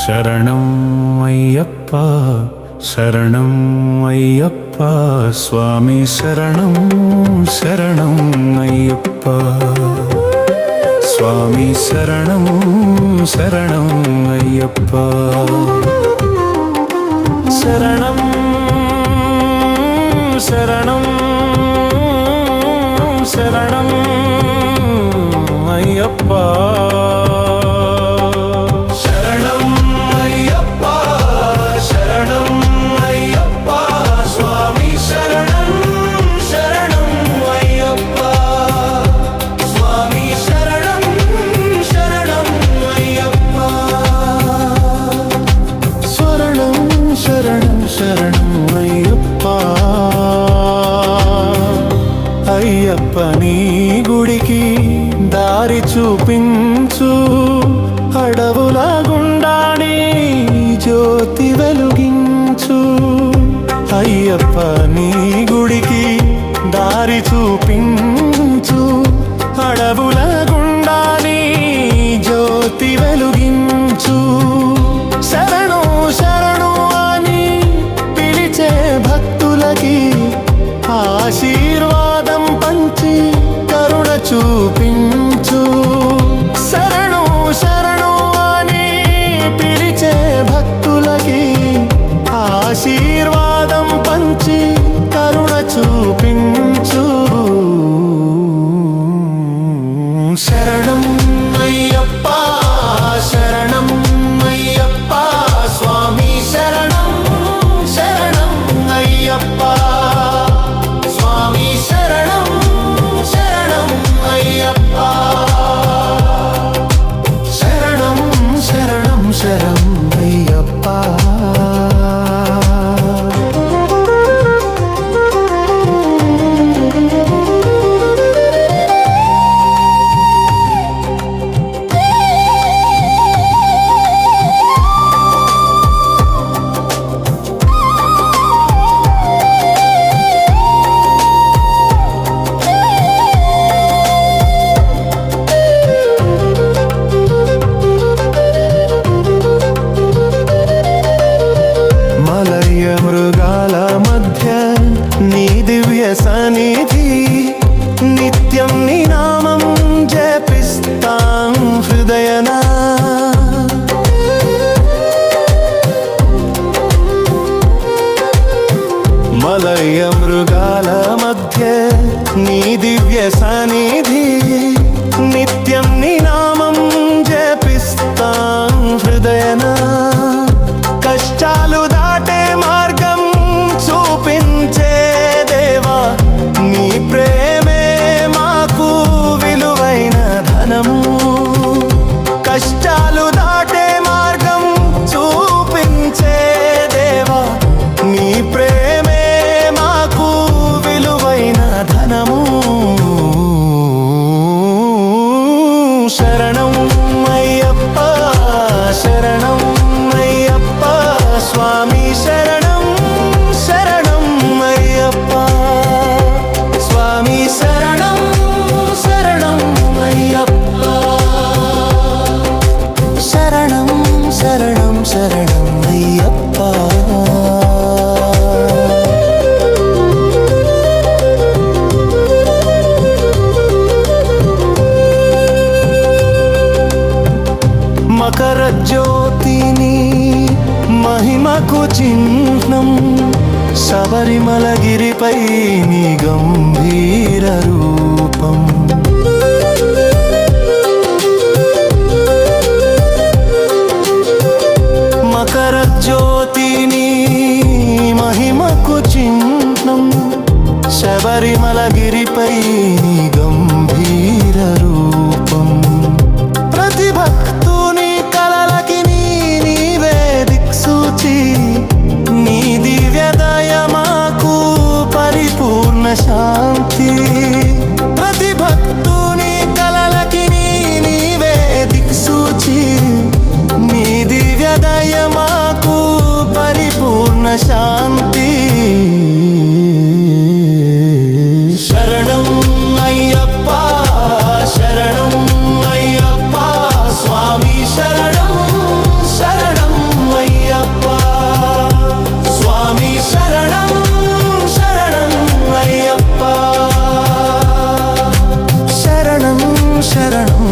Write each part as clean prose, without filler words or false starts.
శరణం అయ్యప్ప శరణం అయ్యప్ప స్వామి శరణం శరణం అయ్యప్ప స్వామి శరణం శరణం అయ్యప్ప శరణం శరణం శరణం అయ్యప్ప అయ్యప్ప నీ గుడికి దారి చూపించు అడవుల గుండానే జ్యోతి వెలుగించు అయ్యప్ప నీ గుడికి దారి చూపించు అడవుల గుండానే జ్యోతి వెలుగించు శరణు శరణు అని పిలిచే భక్తులకి ఆశీర్వాదం పంచి కరుణ చూపించు శరణు శరణు అని పిలిచే భక్తులకి ఆశీర్వాదం పంచి కరుణ చూపించు శరణం అయ్యప్ప శరణం అయ్యప్ప స్వామి శరణం శరణం అయ్యప్ప మృగాల మధ్య నీ దివ్య సన్నిధి నిత్యం నీ నామం జపిస్తాం హృదయనా మలయ మృగాల మధ్య నీ దివ్య సన్నిధి నిత్యం నీ నామం జపిస్తాం హృదయనా కష్టాలు దాటే మార్గం చూపించే దేవా నీ ప్రేమే మాకు విలువైన ధనము కష్టాలు దాటే మార్గం చూపించే దేవా నీ ప్రేమే మాకు విలువైన ధనము శరణం అయ్యప్ప శరణం అయ్యప్ప స్వామి శరణం శరణం అయ్యప్ప స్వామి శరణం శరణం అయ్యప్ప శరణం శరణం శరణం అయ్యప్ప మకర జ్యోతిని మహిమకు చిహ్నం శబరిమలగిరిపై నీ గంభీర రూపం మకర జ్యోతిని మహిమకు చిహ్నం శబరిమలగిరిపై నీ గంభీర రూపం ప్రతి భక్తుని కలలకి నీవే దిక్సూచి నీ దివ్య దయ మాకు పరిపూర్ణ శాంతి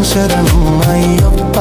శరణం అయ్యప్ప